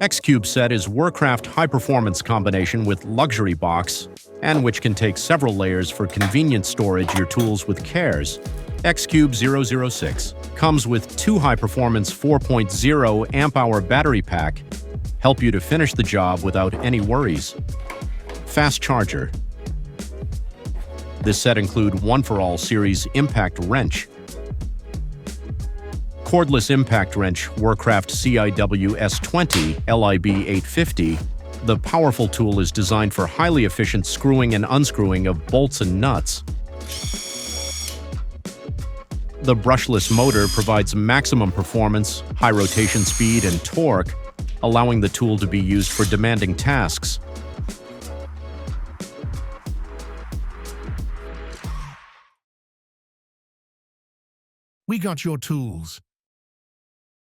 XCUBE set is WORCRAFT high-performance combination with luxury box, and which can take several layers for convenient storage your tools with cares. XCUBE-006 comes with two high-performance 4.0 amp-hour battery pack, help you to finish the job without any worries. Fast charger. This set includes 1-for-all series impact wrench, cordless impact wrench WORCRAFT CIW-S20LiB-850. The powerful tool is designed for highly efficient screwing and unscrewing of bolts and nuts. The brushless motor provides maximum performance, high rotation speed, and torque, allowing the tool to be used for demanding tasks. We got your tools.